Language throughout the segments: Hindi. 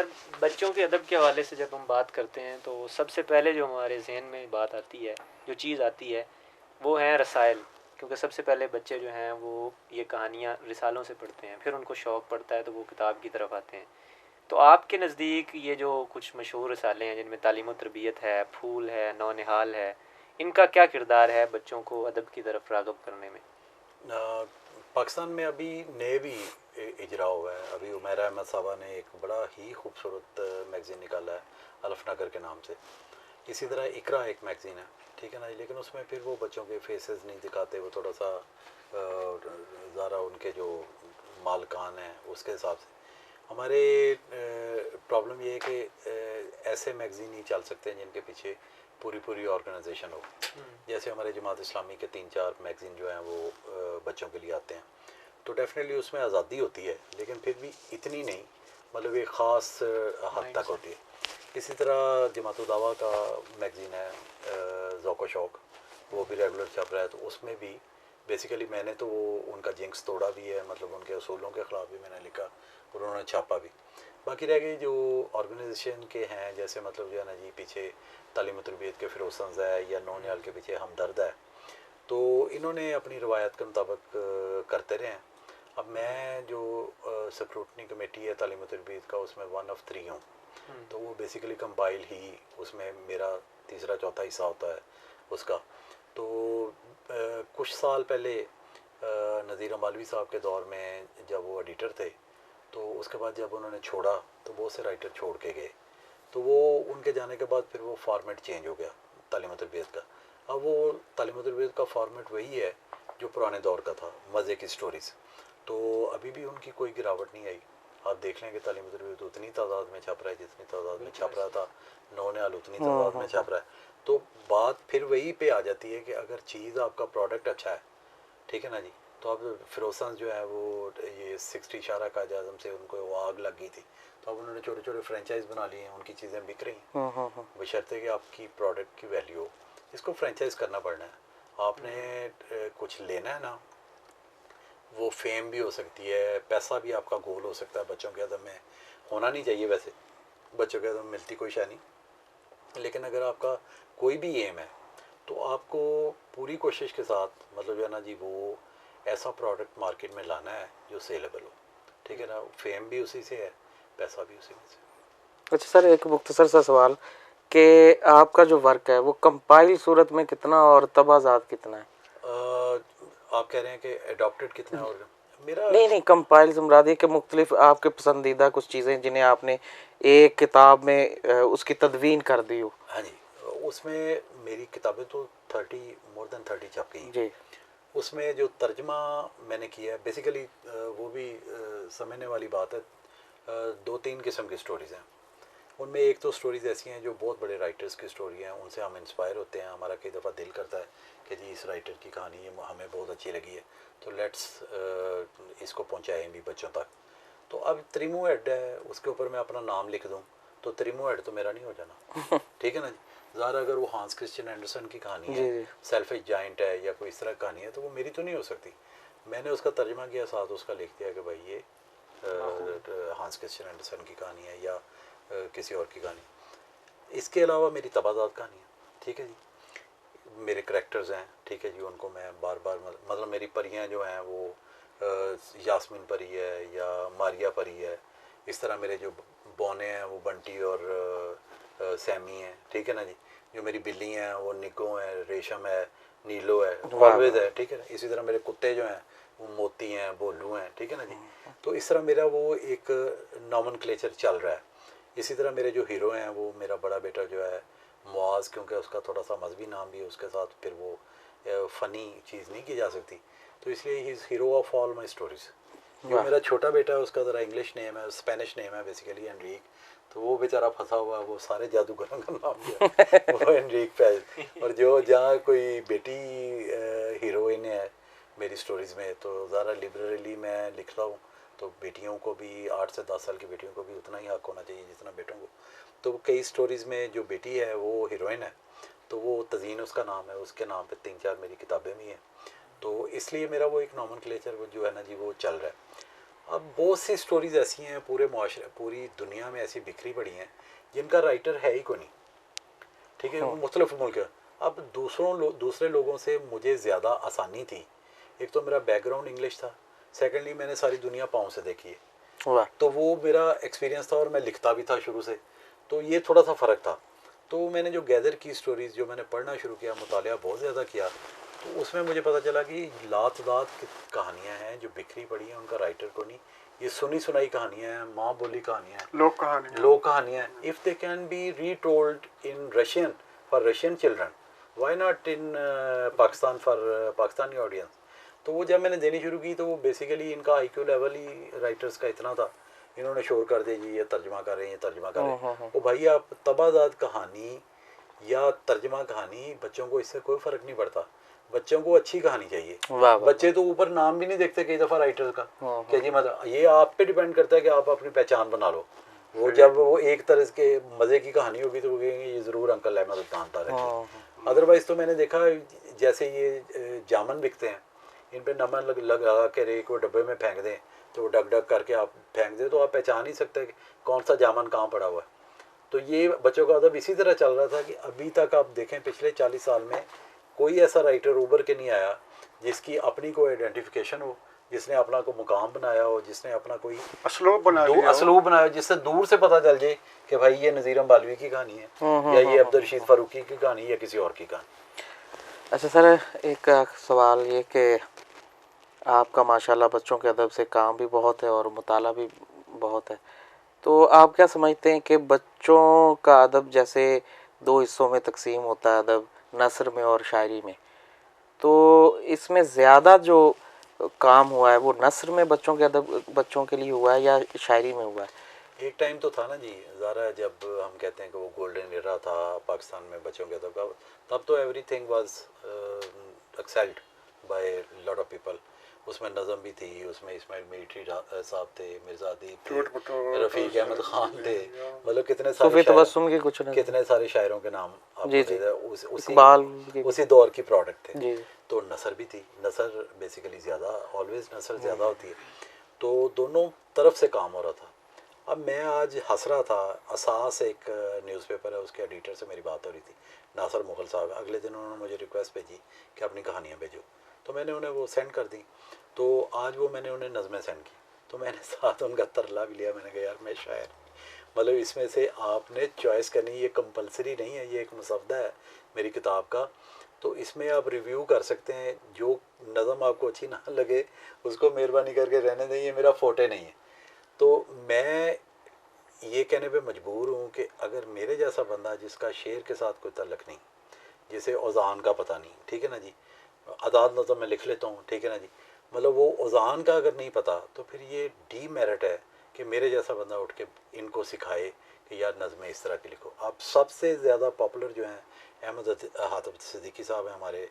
सर बच्चों के अदब के हवाले से जब हम बात करते हैं तो सबसे पहले जो हमारे जहन में बात आती है, जो चीज़ आती है, वो है रसायल। क्योंकि सबसे पहले बच्चे जो हैं वो ये कहानियाँ रिसालों से पढ़ते हैं, फिर उनको शौक़ पड़ता है तो वो किताब की तरफ आते हैं। तो आपके नज़दीक ये जो कुछ मशहूर रिसाले हैं जिनमें तालीम व तरबियत है, फूल है, नौनिहाल है, इनका क्या किरदार है बच्चों को अदब की तरफ राग़िब करने में? पाकिस्तान में अभी नए भी इजरा हुआ है। अभी उमैरा अहमद साहबा ने एक बड़ा ही खूबसूरत मैगज़ीन निकाला है अल्फ़नगर के नाम से। इसी तरह इकरा एक मैगज़ीन है, ठीक है ना, लेकिन उसमें फिर वो बच्चों के फेसेस नहीं दिखाते, वो थोड़ा सा ज़रा उनके जो मालकान हैं उसके हिसाब से। हमारे प्रॉब्लम ये है कि ऐसे मैगज़ीन ही चल सकते हैं जिनके पीछे पूरी पूरी ऑर्गेनाइजेशन हो। जैसे हमारे जमात इस्लामी के 3-4 मैगज़ीन जो हैं वो बच्चों के लिए आते हैं, तो डेफिनेटली उसमें आज़ादी होती है, लेकिन फिर भी इतनी नहीं, मतलब एक ख़ास हद तक होती है। इसी तरह जमात दावा का मैगज़ीन है ज़ौक़ शौक़, वो भी रेगुलर छप रहा है। तो उसमें भी बेसिकली मैंने तो वो उनका जिंक्स तोड़ा भी है, मतलब उनके असूलों के ख़िलाफ़ भी मैंने लिखा और उन्होंने छापा भी। बाकी रह गई जो ऑर्गेनाइजेशन के हैं, जैसे मतलब जो है ना जी, पीछे तालीम व तरबियत के फ़िरोज़ है या नौनिहाल के पीछे हमदर्द है, तो इन्होंने अपनी रवायत के मुताबिक करते रहे हैं। अब मैं जो स्क्रूटनी कमेटी है तालीम व तरबियत का, उसमें 1 of 3 हूँ। तो वो बेसिकली कंपाइल ही, उसमें मेरा तीसरा चौथा हिस्सा होता है उसका। तो कुछ साल पहले नज़ीर अमालवी साहब के दौर में जब वो एडिटर थे, तो उसके बाद जब उन्होंने छोड़ा तो बहुत से राइटर छोड़ के गए, तो वो उनके जाने के बाद फिर वो फॉर्मेट चेंज हो गया तालीम तरबियत का। अब वो तालीम तरबियत का फॉर्मेट वही है जो पुराने दौर का था, मज़े की स्टोरीज़। तो अभी भी उनकी कोई गिरावट नहीं आई। आप देख लें कि तालीम तरबियत उतनी तादाद में छप रहा है जितनी तादाद में छप रहा था, नौनिहाल उतनी तादाद में छप रहा है। तो बात फिर वही पे आ जाती है कि अगर चीज़ आपका प्रोडक्ट अच्छा है, ठीक है ना जी, तो अब फिरोजन जो है वो ये 60 इशारा का आज़म से उनको वो आग लग गई थी, तो अब उन्होंने छोटे छोटे फ्रेंचाइज बना लिए हैं, उनकी चीज़ें बिक रही हैं, बशर्ते कि आपकी प्रोडक्ट की वैल्यू हो। इसको फ्रेंचाइज करना पड़ना है। आपने कुछ लेना है ना, वो फेम भी हो सकती है, पैसा भी आपका गोल हो सकता है। बच्चों के अदम में होना नहीं चाहिए, वैसे बच्चों के अदम मिलती कोई शय नहीं, लेकिन अगर आपका कोई भी एम है तो आपको पूरी कोशिश के साथ, मतलब जो है ना जी, वो ऐसा प्रोडक्ट मार्केट में लाना है जो सेलेबल हो, ठीक है ना। फेम भी उसी से है, पैसा भी उसी में से। अच्छा सर, एक मुख्तसर सा सवाल कि आपका जो वर्क है वो कंपाइल सूरत में कितना और तबाजात कितना है? आप कह रहे हैं कि अडॉप्टेड कितना है? और मेरा नहीं, कंपाइल से मुराद है कि मुख्तलिफ आपके पसंदीदा कुछ चीज़ें जिन्हें आपने एक किताब में उसकी तदवीन कर दी हो। हाँ जी, उसमें मेरी किताबें तो 30 मोर देन 30 छप गई जी। उसमें जो तर्जमा मैंने किया है बेसिकली, वो भी समझने वाली बात है। 2-3 किस्म की स्टोरीज़ हैं। उनमें एक तो स्टोरीज़ ऐसी हैं जो बहुत बड़े राइटर्स की स्टोरी हैं, उनसे हम इंस्पायर होते हैं। हमारा कई दफ़ा दिल करता है कि जी इस राइटर की कहानी ये हमें बहुत अच्छी लगी है, तो लेट्स इसको पहुँचाएँ भी बच्चों तक। तो अब त्रिमू हेड है, उसके ऊपर मैं अपना नाम लिख दूँ तो त्रिमू हेड तो मेरा नहीं हो जाना, ठीक है ना जी। ज़ाहिर अगर वो हांस क्रिश्चियन एंडरसन की कहानी है, सेल्फिश जाइंट है या कोई इस तरह कहानी है, तो वो मेरी तो नहीं हो सकती। मैंने उसका तर्जमा किया, साथ उसका लिख दिया कि भाई ये हांस क्रिश्चियन एंडरसन की कहानी है या किसी और की कहानी। इसके अलावा मेरी तबादात कहानी है, ठीक है जी। मेरे करैक्टर्स हैं, ठीक है जी, उनको मैं बार बार, मतलब मेरी परियां जो हैं वो यास्मीन परी है या मारिया परी है। इस तरह मेरे जो बौने हैं वो बंटी और सैमी हैं, ठीक है ना जी। जो मेरी बिल्ली हैं वो निको है, रेशम है, नीलो है, ऑलवेज है, ठीक है ना। इसी तरह मेरे कुत्ते जो हैं वो मोती हैं, भोलू हैं, ठीक है ना जी। तो इस तरह मेरा वो एक नॉमनक्लेचर चल रहा है। इसी तरह मेरे जो हीरो हैं वो मेरा बड़ा बेटा जो है मुआज़, क्योंकि उसका थोड़ा सा मजहबी नाम भी है उसके साथ, फिर वो फ़नी चीज़ नहीं की जा सकती, तो इसलिए he is hero of all my stories. जो मेरा छोटा बेटा है उसका ज़रा इंग्लिश नेम है, स्पेनिश नेम है बेसिकली, एनरिक। तो वो बेचारा फंसा हुआ है, वो सारे जादूगरों का नाम दिया वो एनरिक पे। और जो जहाँ कोई बेटी हीरोइन है मेरी स्टोरीज़ में, तो ज़रा लिबरली मैं लिखता हूँ, तो बेटियों को भी 8 से 10 साल की बेटियों को भी उतना ही हक होना चाहिए जितना बेटों को। तो कई स्टोरीज़ में जो बेटी है वो हीरोइन है, तो वो तज़ीन उसका नाम है, उसके नाम पे 3-4 मेरी किताबें भी हैं। तो इसलिए मेरा वो एक नॉमनक्लेचर वो जो है ना जी वो चल रहा है। अब बहुत सी स्टोरीज ऐसी हैं पूरे माशरे, पूरी दुनिया में ऐसी बिखरी पड़ी हैं जिनका राइटर है ही कोई नहीं, ठीक है। वो मुख्तलिफ मुल्क है। अब दूसरे लोगों से मुझे ज़्यादा आसानी थी, एक तो मेरा बैकग्राउंड इंग्लिश था, सेकेंडली मैंने सारी दुनिया पाँव से देखी है, वाह। तो वो मेरा एक्सपीरियंस था और मैं लिखता भी था शुरू से, तो ये थोड़ा सा फ़र्क था। तो मैंने जो गैदर की स्टोरीज़, जो मैंने पढ़ना शुरू किया, मुतालिया बहुत ज़्यादा किया, तो उसमें मुझे पता चला कि लातदाद कहानियाँ हैं जो बिखरी पड़ी हैं, उनका राइटर को नहीं। ये सुनी सुनाई कहानियाँ हैं, माँ बोली कहानियाँ हैं, लोक कहानियाँ हैं। If they can be retold in Russian for Russian children, why not in Pakistan for Pakistani audience. तो वो जब मैंने देनी शुरू की तो वो बेसिकली इनका IQ लेवल ही राइटर्स का इतना था, इन्होंने शोर कर दिया जी ये तर्जमा कर रहे हैं, ये तर्जमा कर रहे हैं। तो भाई आप तबादाद कहानी या तर्जमा कहानी, बच्चों को इससे कोई फ़र्क नहीं पड़ता, बच्चों को अच्छी कहानी चाहिए। बच्चे तो ऊपर नाम भी नहीं देखते कई दफ़ा राइटर का, क्या जी मतलब ये आप पे डिपेंड करता है कि आप अपनी पहचान बना लो। वो जब वो एक तरह के मज़े की कहानी होगी तो वो कहेंगे ये ज़रूर अंकल अहमद उल्तानता रखे। अदरवाइज़ तो मैंने देखा जैसे ये जामन बिकते हैं, इन पे नमक लगा के एक वो डब्बे में फेंक दें, तो डग डग करके आप फेंक दें तो आप पहचान ही सकते हैं कि कौन सा जामन कहाँ पड़ा हुआ है। तो ये बच्चों का अदब इसी तरह चल रहा था कि अभी तक आप देखें पिछले 40 साल में कोई ऐसा राइटर उभर के नहीं आया जिसकी अपनी कोई आइडेंटिफिकेशन हो, जिसने अपना को मुकाम बनाया हो, जिसने अपना कोई असलूब बनाया, जिससे दूर से पता चल जाए कि भाई ये नज़ीर अम्बालवी की कहानी है या ये अब्दुल रशीद फारूकी की कहानी या किसी और की कहानी। अच्छा सर, एक सवाल ये कि आपका माशाल्लाह बच्चों के अदब से काम भी बहुत है और मुताला भी बहुत है, तो आप क्या समझते हैं कि बच्चों का अदब जैसे दो हिस्सों में तकसीम होता है, अदब नस्र में और शायरी में, तो इसमें ज़्यादा जो काम हुआ है वो नस्र में बच्चों के अदब बच्चों के लिए हुआ है या शायरी में हुआ है? एक टाइम तो था ना जी ज़रा, जब हम कहते हैं कि वो गोल्डन एरा था पाकिस्तान में बच्चों के अदब का, तब तो everything was excelled by lot of people. उसमें नज़म भी थी, उसमें इस्माइल मिलिट्री साहब थे, मिर्ज़ा अदीब थे, रफ़ीक अहमद ख़ान थे, मतलब कितने सारे शायरों के नाम आपको उसी दौर की प्रोडक्ट थे। तो नसर भी थी, नसर बेसिकली ज़्यादा, ऑलवेज नसर ज़्यादा होती है, तो दोनों तरफ से काम हो रहा था। अब मैं आज हंस रहा था, असास एक न्यूज़पेपर है उसके एडिटर से मेरी बात हो रही थी, नासिर मुग़ल साहब। अगले दिन उन्होंने मुझे रिक्वेस्ट भेजी कि अपनी कहानियाँ भेजो, तो मैंने उन्हें वो सेंड कर दी। तो आज वो मैंने उन्हें नज़में सेंड की, तो मैंने साथ उनका तरला भी लिया। मैंने कहा यार मैं शायर, मतलब इसमें से आपने चॉइस करनी, ये कंपलसरी नहीं है, ये एक मुसवदा है मेरी किताब का, तो इसमें आप रिव्यू कर सकते हैं। जो नज़म आपको अच्छी ना लगे उसको मेहरबानी करके रहने दें, ये मेरा फोटे नहीं है। तो मैं ये कहने पे मजबूर हूँ कि अगर मेरे जैसा बंदा जिसका शेर के साथ कोई तल्लक नहीं, जिसे औज़ान का पता नहीं, ठीक है ना जी, आज़ाद नज़म में लिख लेता हूँ, ठीक है ना जी, मतलब वो औज़ान का अगर नहीं पता तो फिर ये डीमेरिट है कि मेरे जैसा बंदा उठ के इनको सिखाए कि यार नज़में इस तरह की लिखो। आप सबसे ज़्यादा पॉपुलर जो हैं अहमद हातिब सिद्दीकी साहब हैं, हमारे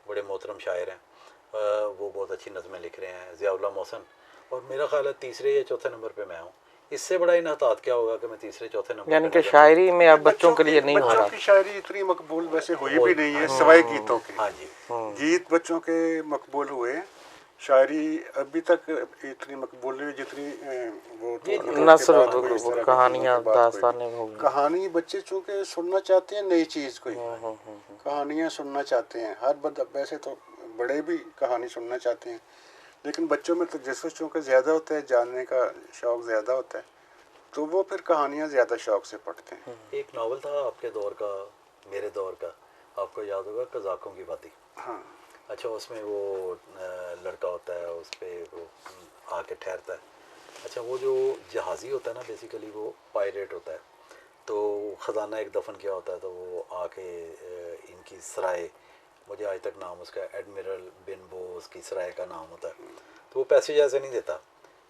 बड़े मोहतरम शायर हैं, वो बहुत अच्छी नज़में लिख रहे हैं, ज़ियाउल्लाह मोहसिन, और मेरा ख्याल है तीसरे या चौथे नंबर पे मैं हूँ। इससे बड़ा इनहतात क्या होगा कि मैं तीसरे चौथे नंबर, यानी कि शायरी में अब बच्चों के लिए नहीं हो रहा। बच्चों की शायरी इतनी मकबूल वैसे हुई भी नहीं है सिवाय गीतों के। हाँ जी, गीत बच्चों के मकबूल हुए, शायरी अभी तक इतनी मकबूल हुई जितनी वो नस्र कहानियाँ दास्तानें होंगी। कहानी बच्चे चूँकि सुनना चाहते हैं नई चीज़ कोई, कहानियाँ सुनना चाहते हैं। वैसे तो बड़े भी कहानी सुनना चाहते हैं, लेकिन बच्चों में तो जैसे चूँकि ज़्यादा होता है, जानने का शौक़ ज़्यादा होता है, तो वो फिर कहानियाँ ज़्यादा शौक़ से पढ़ते हैं। एक नावल था आपके दौर का, मेरे दौर का, आपको याद होगा, कज़ाकों की बाती। हाँ, अच्छा, उसमें वो लड़का होता है, उस पर वो आके ठहरता है। अच्छा, वो जो जहाज़ी होता है ना, बेसिकली वो पायरेट होता है, तो ख़जाना एक दफन किया होता है, तो वो आके इनकी सराय, मुझे आज तक नाम उसका एडमिरल बिन बोस की सराय का नाम होता है, तो वो पैसे जैसे नहीं देता,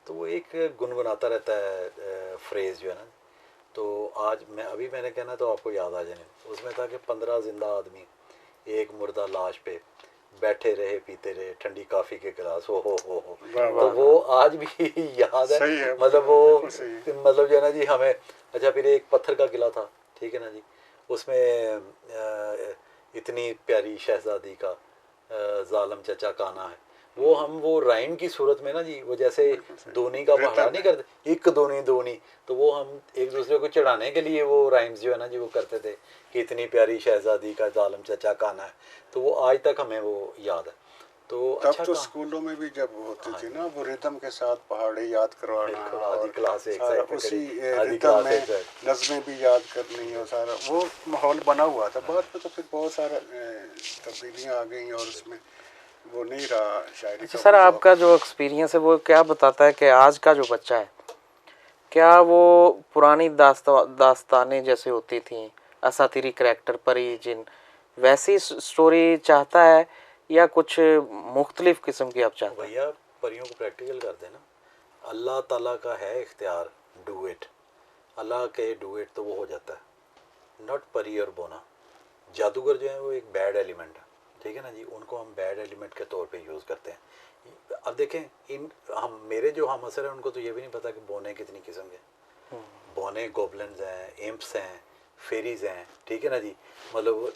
तो वो एक गुनगुनाता रहता है फ्रेज़ जो है ना। तो आज मैंने कहना तो आपको याद आ जाने, उसमें था कि 15 जिंदा आदमी एक मुर्दा लाश पे बैठे रहे पीते रहे ठंडी काफ़ी के गिलास, हो तो वो आज भी याद है, मतलब वो मतलब जो है ना जी हमें। अच्छा, फिर एक पत्थर का किला था, ठीक है ना जी, उसमें इतनी प्यारी शहजादी का जालम चचा काना है, वो हम वो राइम की सूरत में ना जी, वो जैसे दोनी का पहाड़ा नहीं करते, एक दोनी दोनी, तो वो हम एक दूसरे को चढ़ाने के लिए वो राइम्स जो है ना जी वो करते थे कि इतनी प्यारी शहजादी का जालिम चचा काना है। तो वो आज तक हमें वो याद है। तो तब अच्छा तो स्कूलों में भी जब होती थी ना वो रिदम के साथ पहाड़े याद करवाना आधी और क्लास एक सारा साइड पे उसी खड़ी, आधी रिदम क्लास में एक साइड। नज़में भी याद करनी और सारा वो माहौल बना हुआ था। बाद में तो फिर बहुत सारा तब्दीलियाँ आ गई और उसमें वो नहीं रहा शायरी अच्छा का सर, वो आपका जो एक्सपीरियंस है वो क्या बताता है कि आज का जो बच्चा है, क्या वो पुरानी दास्तानें जैसे होती थी, असातिरी करैक्टर परी जिन, वैसी स्टोरी चाहता है या कुछ मुख्तलिफ किस्म की आप चाहते हैं? भैया परियों को प्रैक्टिकल कर देना, अल्लाह ताला का है इख्तियार, डू इट, अल्लाह के डू इट तो वो हो जाता है, नॉट परी और बोना। जादूगर जो है वो एक बैड एलिमेंट है, ठीक है ना जी, उनको हम बैड एलिमेंट के तौर पे यूज़ करते हैं। अब देखें इन हम मेरे जो हम असर हैं उनको तो ये भी नहीं पता कि बोने कितनी किस्म के, बोने गोबलिन्स हैं, एम्प्स हैं, फेरीज हैं, ठीक है ना जी, मतलब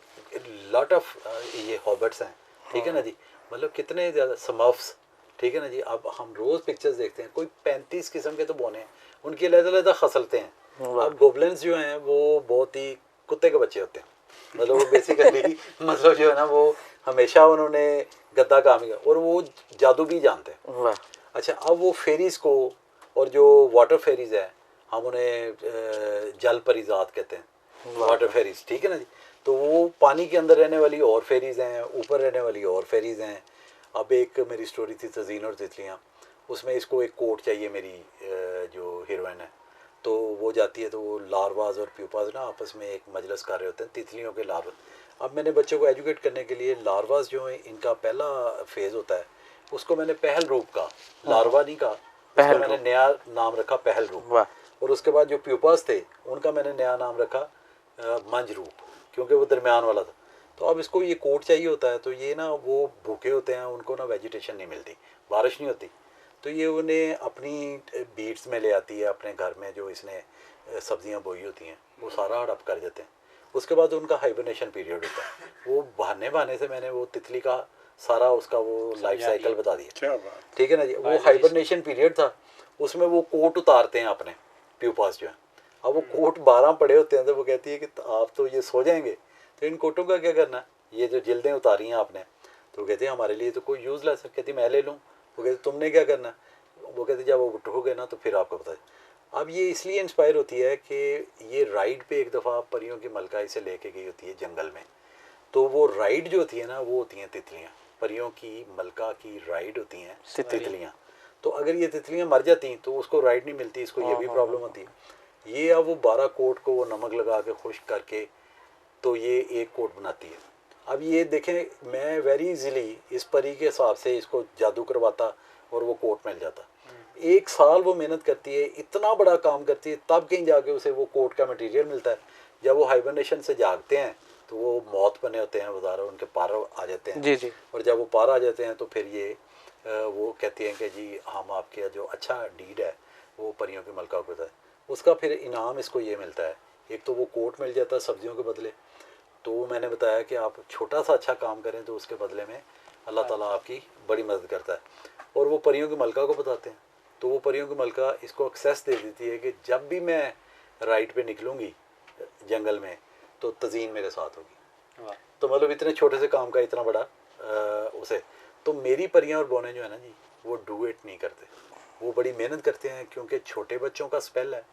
लॉट ऑफ ये हॉबिट्स हैं, ठीक है ना जी, मतलब कितने ज़्यादा समफ्स, ठीक है ना जी। अब हम रोज़ पिक्चर्स देखते हैं, कोई 35 किस्म के तो बोने हैं, उनकी अलग-अलग खसलते हैं। अब गोबलिन्स जो हैं वो बहुत ही कुत्ते के बच्चे होते हैं, मतलब वो बेसिकली मतलब जो है ना वो हमेशा उन्होंने गद्दा काम किया और वो जादू भी जानते हैं। वाह, अच्छा, अब वो फेरीज़ को और जो वाटर फेरीज़ है हम उन्हें जल परिजात कहते हैं, वाटर फेरीज़, ठीक है ना जी। तो वो पानी के अंदर रहने वाली और फेरीज़ हैं, ऊपर रहने वाली और फेरीज़ हैं। अब एक मेरी स्टोरी थी तज़ीन और तितलियाँ, उसमें इसको एक कोट चाहिए, मेरी जो हीरोइन है, तो वो जाती है तो वो लार्वाज और प्यूपाज ना आपस में एक मजलिस कर रहे होते हैं, तितलियों के लार्वा। अब मैंने बच्चों को एजुकेट करने के लिए लार्वाज जो है इनका पहला फेज़ होता है, उसको मैंने पहल रूप का, लार्वा नहीं कहा, उसका मैंने नया नाम रखा पहल रूप। वाह, और उसके बाद जो प्यूपास थे उनका मैंने नया नाम रखा मंज रूप, क्योंकि वो दरमियान वाला था। तो अब इसको ये कोट चाहिए होता है, तो ये ना वो भूखे होते हैं, उनको ना वेजिटेशन नहीं मिलती, बारिश नहीं होती, तो ये उन्हें अपनी बीट्स में ले आती है अपने घर में, जो इसने सब्जियां बोई होती हैं वो सारा हड़प कर देते हैं। उसके बाद उनका हाइबरनेशन पीरियड होता है, वो बहाने बहाने से मैंने वो तितली का सारा उसका वो लाइफ साइकिल बता दिया, क्या बात, ठीक है ना जी। वो हाइबरनेशन पीरियड था, उसमें वो कोट उतारते हैं अपने प्यूपास जो है। अब वो कोट 12 पड़े होते हैं, तो वो कहती है कि आप तो ये सो जाएंगे, तो इन कोटों का क्या करना, ये जो जिल्दें उतारी हैं आपने, तो वो कहते हैं हमारे लिए तो कोई यूज़लेस है। कहती मैं ले लूँ, वो कहते तुमने क्या करना, वो कहते जब वो उठोगे ना तो फिर आपको पता। अब ये इसलिए इंस्पायर होती है कि ये राइड पे एक दफ़ा परियों की मलका इसे लेके गई होती है जंगल में, तो वो राइड जो होती है ना वो होती हैं तितलियाँ, परियों की मलका की राइड होती हैं तितलियाँ। तो अगर ये तितलियाँ मर जाती तो उसको राइड नहीं मिलती, इसको ये भी प्रॉब्लम होती है। ये अब वो 12 कोट को वो नमक लगा के खुश्क करके तो ये एक कोट बनाती है। अब ये देखें, मैं वेरी इजीली इस परी के हिसाब से इसको जादू करवाता और वो कोट मिल जाता। 1 साल वो मेहनत करती है, इतना बड़ा काम करती है, तब कहीं जाके उसे वो कोट का मटेरियल मिलता है। जब वो हाइबरनेशन से जागते हैं तो वो मौत बने होते हैं, वजारा उनके पार आ जाते हैं। जी जी। और जब वो पार आ जाते हैं तो फिर ये वो कहती हैं कि जी हम आपके जो अच्छा डीड है वो परियों की मलका को है, उसका फिर इनाम इसको ये मिलता है। एक तो वो कोट मिल जाता है सब्जियों के बदले, तो मैंने बताया कि आप छोटा सा अच्छा काम करें तो उसके बदले में अल्लाह ताला आपकी बड़ी मदद करता है। और वो परियों की मलका को बताते हैं, तो वो परियों की मलका इसको एक्सेस दे देती है कि जब भी मैं राइड पे निकलूँगी जंगल में तो तज़ीन मेरे साथ होगी। तो मतलब इतने छोटे से काम का इतना बड़ा उसे, तो मेरी परियां और बोने जो है ना जी वो डू इट नहीं करते, वो बड़ी मेहनत करते हैं, क्योंकि छोटे बच्चों का स्पेल है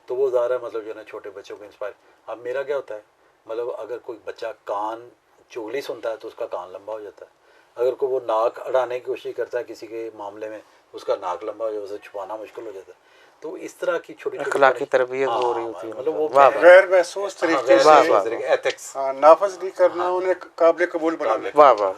तो वो ज़्यादा मतलब जो है ना छोटे बच्चों को इंस्पायर। अब मेरा क्या होता है, मतलब अगर कोई बच्चा कान चुगली सुनता है तो उसका कान लंबा हो जाता है, अगर कोई वो नाक अड़ाने की कोशिश करता है किसी के मामले में उसका नाक लंबा हो जाता है, उसे छुपाना मुश्किल हो जाता है। तो इस तरह की छोटी अखलाकी तरबियत हो रही होती है, मतलब वो गैर महसूस तरीके से एथिक्स नाफज नहीं करना उन्हें काबिल कबूल बनाना। वाह वाह।